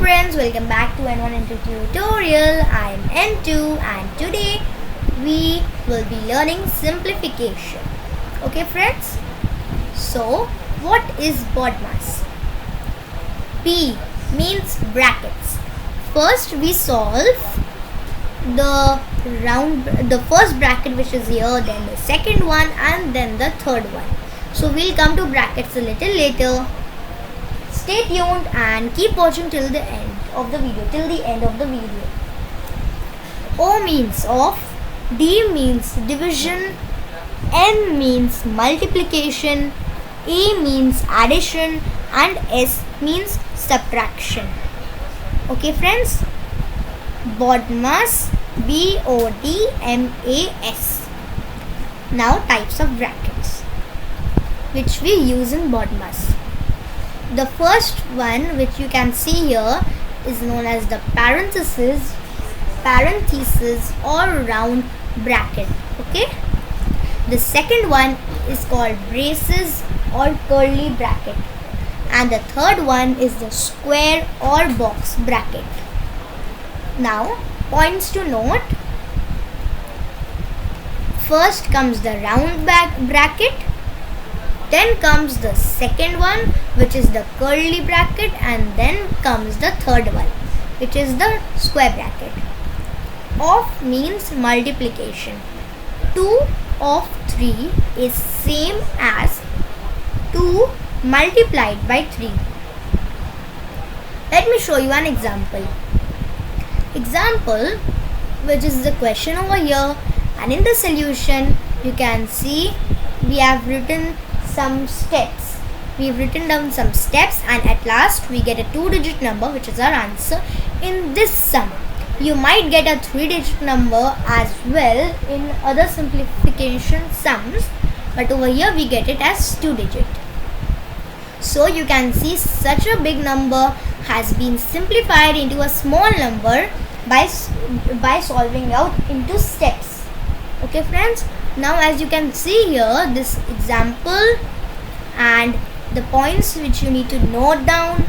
friends, welcome back to N1 N2 tutorial. I am N2 and today we will be learning simplification. Okay friends, so what is BODMAS? B means brackets. First we solve the first bracket which is here, then the second one and then the third one. So we'll come to brackets a little later. Stay tuned and keep watching till the end of the video. O means of, D means division, N means multiplication, A means addition and S means subtraction. Okay friends, BODMAS, BODMAS. Now types of brackets which we use in BODMAS. The first one which you can see here is known as the parenthesis or round bracket. Okay. The second one is called braces or curly bracket, and the third one is the square or box bracket. Now points to note. First comes the round bracket. Then comes the second one which is the curly bracket, and then comes the third one which is the square bracket. Of means multiplication. 2 of 3 is same as 2 multiplied by 3. Let me show you an example. Example which is the question over here, and in the solution you can see we have written some steps. We've written down some steps and at last we get a 2-digit number which is our answer in this sum. You might get a 3-digit number as well in other simplification sums, but over here we get it as 2-digit. So you can see such a big number has been simplified into a small number by solving out into steps. Okay friends, now as you can see here, this example and the points which you need to note down,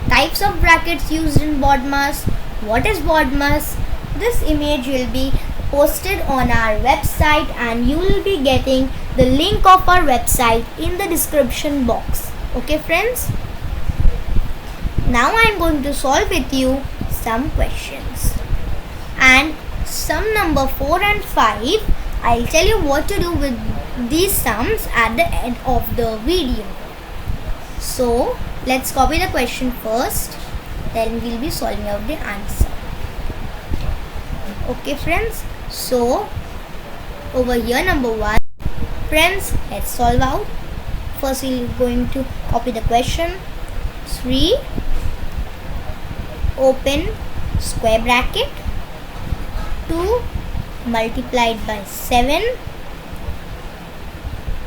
types of brackets used in BODMAS, what is BODMAS. This image will be posted on our website and you will be getting the link of our website in the description box. Okay friends, now I am going to solve with you some questions, and sum number 4 and 5 I'll tell you what to do with these sums at the end of the video. So let's copy the question first, then we'll be solving out the answer. Okay friends, so over here number 1, friends, let's solve out. First we're going to copy the question. 3 open square bracket, 2 multiplied by 7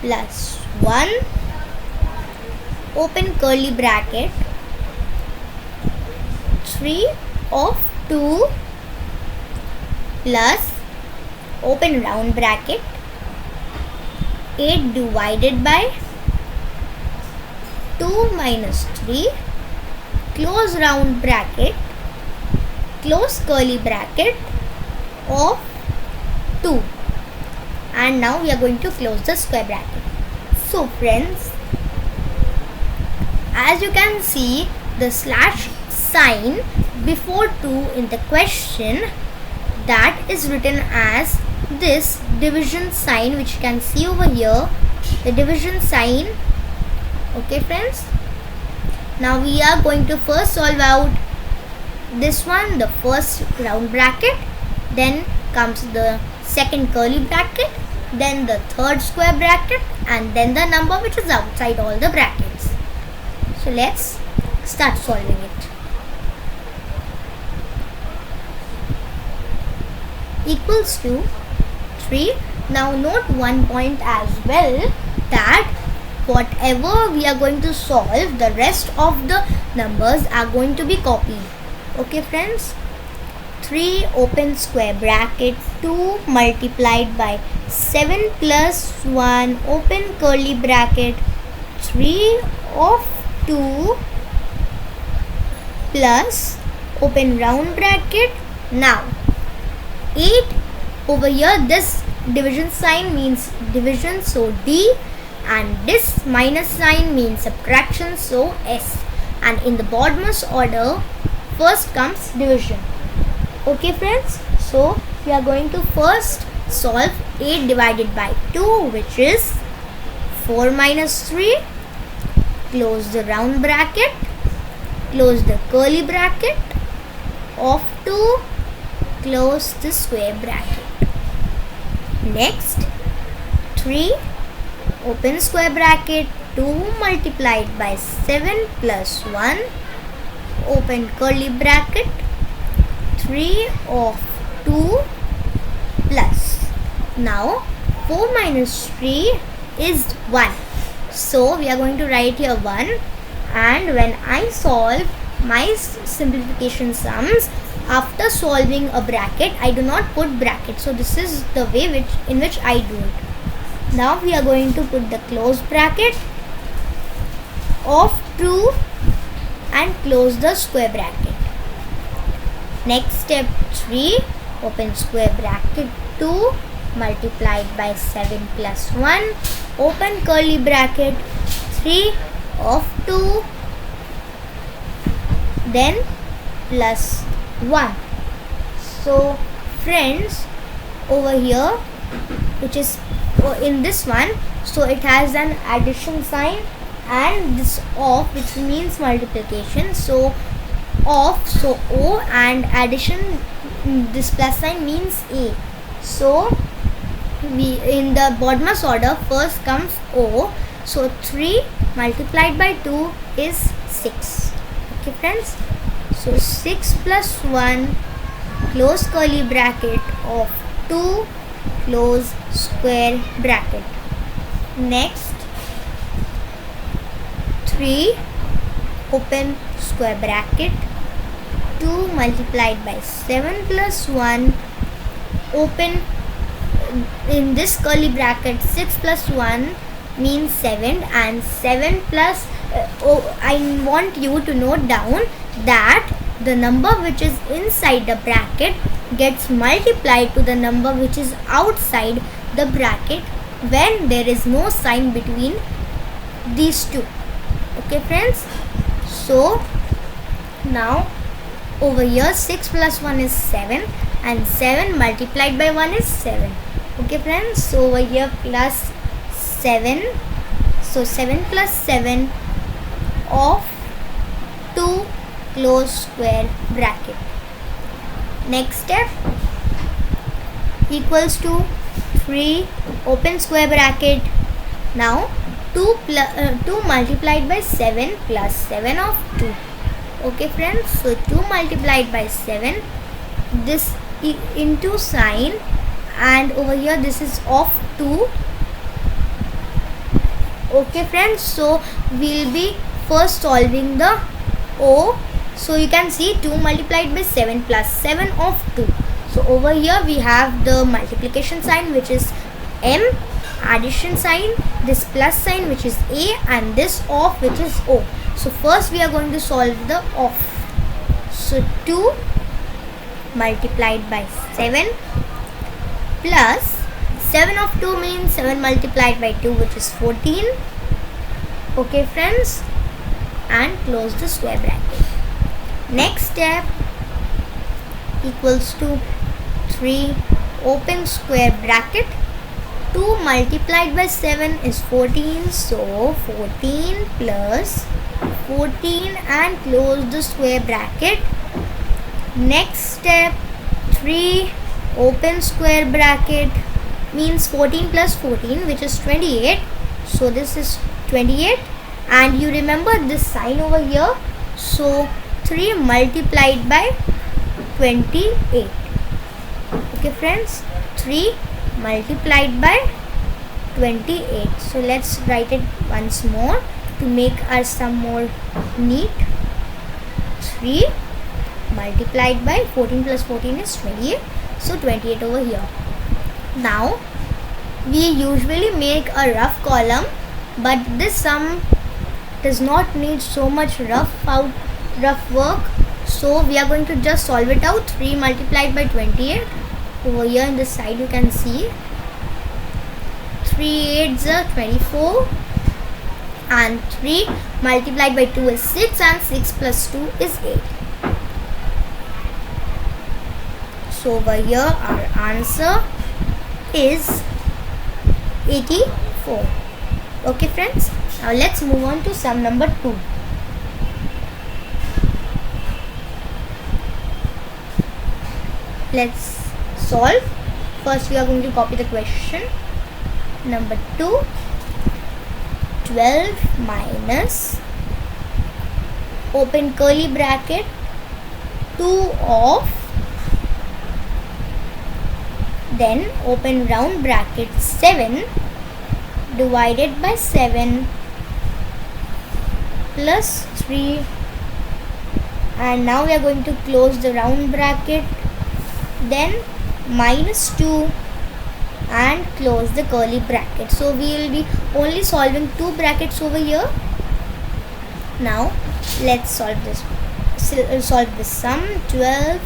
plus 1 open curly bracket, 3 of 2 plus open round bracket, 8 divided by 2 minus 3 close round bracket, close curly bracket of 2, and now we are going to close the square bracket. So friends, as you can see the slash sign before 2 in the question, that is written as this division sign which you can see over here, the division sign. Okay friends, now we are going to first solve out this one, the first round bracket, then comes the second curly bracket, then the third square bracket, and then the number which is outside all the brackets. So let's start solving it. Equals to 3. Now note one point as well, that whatever we are going to solve, the rest of the numbers are going to be copied. Okay friends, 3 open square bracket, 2 multiplied by 7 plus 1 open curly bracket, 3 of 2 plus open round bracket. Now 8 over here, this division sign means division, so D, and this minus sign means subtraction, so S. And in the bottommost order, first comes division. Okay friends, so we are going to first solve 8 divided by 2, which is 4 minus 3. Close the round bracket, close the curly bracket of 2, close the square bracket. Next 3, open square bracket, 2 multiplied by 7 plus 1, open curly bracket, 3 of 2 plus. Now 4 minus 3 is 1. So we are going to write here 1, and when I solve my simplification sums, after solving a bracket, I do not put bracket. So this is the way in which I do it. Now we are going to put the close bracket of 2 and close the square bracket. Next step 3, open square bracket, 2 multiplied by 7 plus 1, open curly bracket, 3 of 2, then plus 1. So friends, over here, which is in this one, so it has an addition sign and this of, which means multiplication. So of, so O, and addition, this plus sign means A. So we, in the bottommost order, first comes O. So 3 multiplied by 2 is 6. Okay friends, so 6 plus 1, close curly bracket of 2, close square bracket. Next 3, open square bracket, 2 multiplied by 7 plus 1, open, in this curly bracket, 6 plus 1 means 7, and 7 plus I want you to note down that the number which is inside the bracket gets multiplied to the number which is outside the bracket when there is no sign between these two. Okay friends, so now over here 6 plus 1 is 7, and 7 multiplied by 1 is 7. Okay friends, so over here plus 7, so 7 plus 7 of 2, close square bracket. Next step equals to 3, open square bracket. Now 2 multiplied by 7 plus 7 of 2. Okay friends, so 2 multiplied by 7, this into sign, and over here this is of 2. Okay friends, so we'll be first solving the O. So you can see 2 multiplied by 7 plus 7 of 2. So over here we have the multiplication sign, which is M, addition sign, this plus sign, which is A, and this of, which is O. So first we are going to solve the of. So 2 multiplied by 7 plus 7 of 2 means 7 multiplied by 2, which is 14. Okay friends, and close the square bracket. Next step equals to 3, open square bracket, 2 multiplied by 7 is 14, so 14 plus 14, and close the square bracket. Next step 3, open square bracket, means 14 plus 14, which is 28, so this is 28, and you remember this sign over here, so 3 multiplied by 28. Okay friends, 3 multiplied by 28. So let's write it once more to make our sum more neat. 3 multiplied by 14 plus 14 is 28, so 28 over here. Now we usually make a rough column, but this sum does not need so much rough work, so So we are going to just solve it out. 3 multiplied by 28. Over here in the side you can see 3 8s are 24, and 3 multiplied by 2 is 6, and 6 plus 2 is 8. So over here our answer is 84. Okay friends, now let's move on to sum number 2. Let's solve. First we are going to copy the question. Number 2, 12 minus open curly bracket 2 of, then open round bracket 7 divided by 7 plus 3, and now we are going to close the round bracket, then minus 2 and close the curly bracket. So we will be only solving 2 brackets over here. Now let's solve this. Solve the sum. 12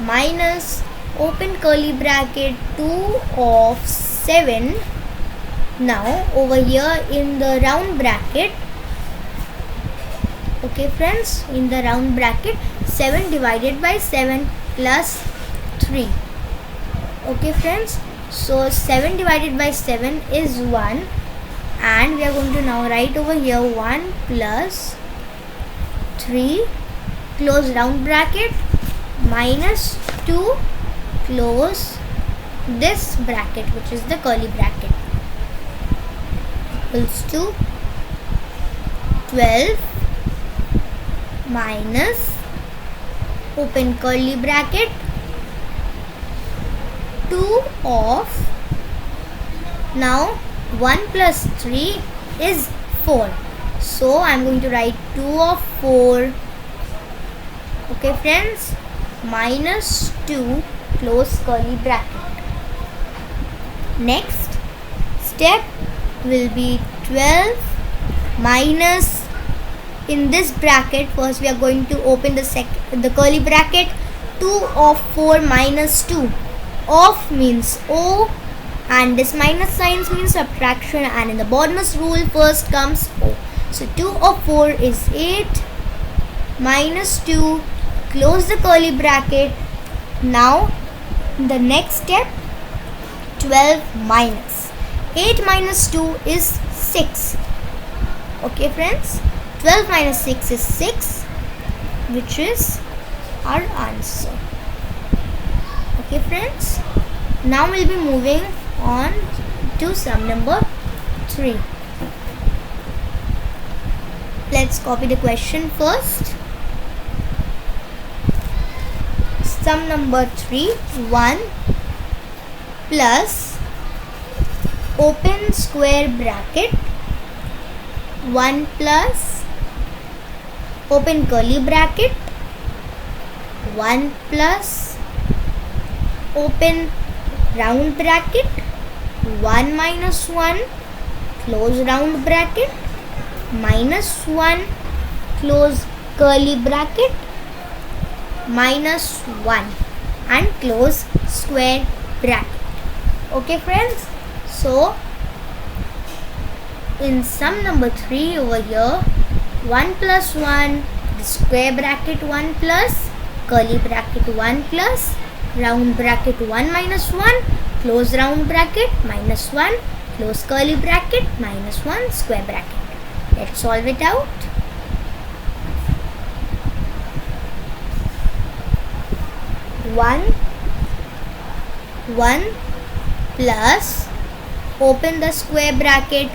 minus open curly bracket 2 of 7. Now over here in the round bracket, okay friends, in the round bracket 7 divided by 7 plus 3. Okay friends, so 7 divided by 7 is 1, and we are going to now write over here 1 plus 3, close round bracket, minus 2, close this bracket which is the curly bracket, equals to 12 minus open curly bracket 2 of, now 1 plus 3 is 4, so I am going to write 2 of 4. Okay friends, minus 2, close curly bracket. Next step will be 12 minus, in this bracket first we are going to open the curly bracket, 2 of 4 minus 2. Of means O, and this minus signs means subtraction, and in the Bodmer's rule first comes O. So 2 of 4 is 8, minus 2, close the curly bracket. Now the next step, 12 minus 8 minus 2 is 6. Okay friends, 12 minus 6 is 6, which is our answer. Okay friends, now we'll be moving on to sum number 3. Let's copy the question first. Sum number 3, 1 plus open square bracket 1 plus open curly bracket 1 plus open round bracket 1 minus 1, close round bracket, minus 1, close curly bracket, minus 1 and close square bracket. Okay friends, so in sum number 3 over here, 1 plus 1, the square bracket 1 plus, curly bracket 1 plus, round bracket 1 minus 1, close round bracket, minus 1, close curly bracket, minus 1, square bracket. Let's solve it out. One plus open the square bracket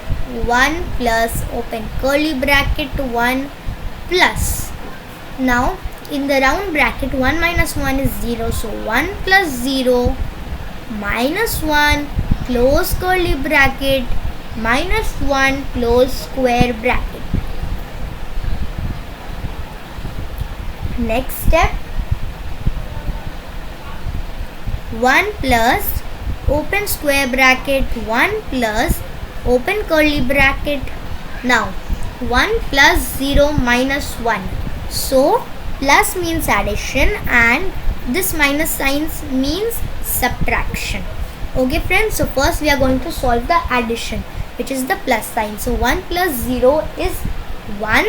1 plus open curly bracket 1 plus, now in the round bracket 1 minus 1 is 0, so 1 plus 0 minus 1, close curly bracket, minus 1, close square bracket. Next step, 1 plus open square bracket 1 plus open curly bracket. Now 1 plus 0 minus 1, so Plus means addition and this minus signs means subtraction. Okay friends, so first we are going to solve the addition, which is the plus sign. So 1 plus 0 is 1,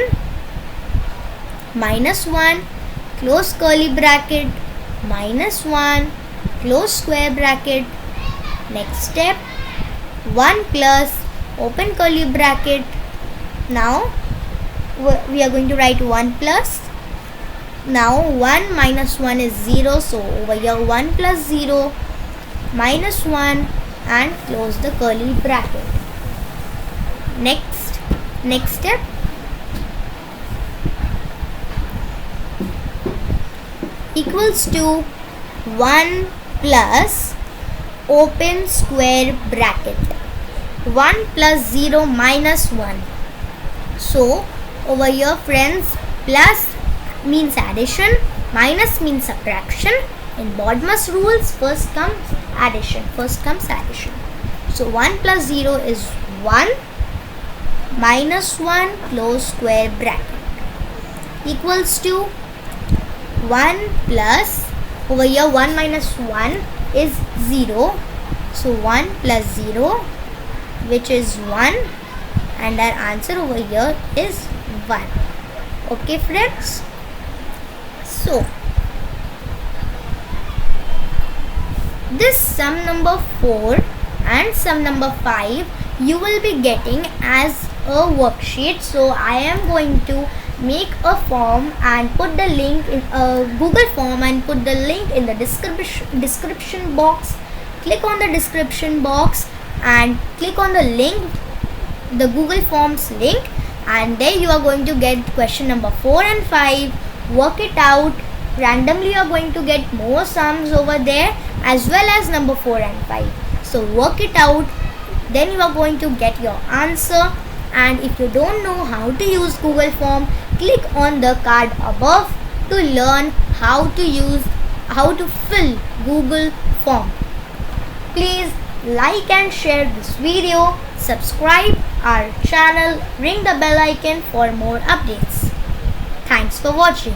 minus 1, close curly bracket, minus 1, close square bracket. Next step, 1 plus, open curly bracket. Now we are going to write 1 plus. Now 1 minus 1 is 0, so over here 1 plus 0, minus 1 and close the curly bracket. Next step, equals to 1 plus, open square bracket, 1 plus 0 minus 1. So over here friends, plus means addition, minus means subtraction. In BODMAS rules, first comes addition. So 1 plus 0 is 1, minus 1, close square bracket, equals to 1 plus, over here 1 minus 1 is 0. So 1 plus 0, which is 1, and our answer over here is 1. Okay friends. So this sum number 4 and sum number 5 you will be getting as a worksheet. So I am going to make a form and put the link in a Google form and put the link in the description box. Click on the description box and click on the link, the Google Forms link, and there you are going to get question number 4 and 5. Work it out. Randomly you are going to get more sums over there as well as number 4 and 5. So work it out, then you are going to get your answer. And if you don't know how to use Google Form, click on the card above to learn how to fill Google Form. Please like and share this video, subscribe our channel, ring the bell icon for more updates. Thanks for watching.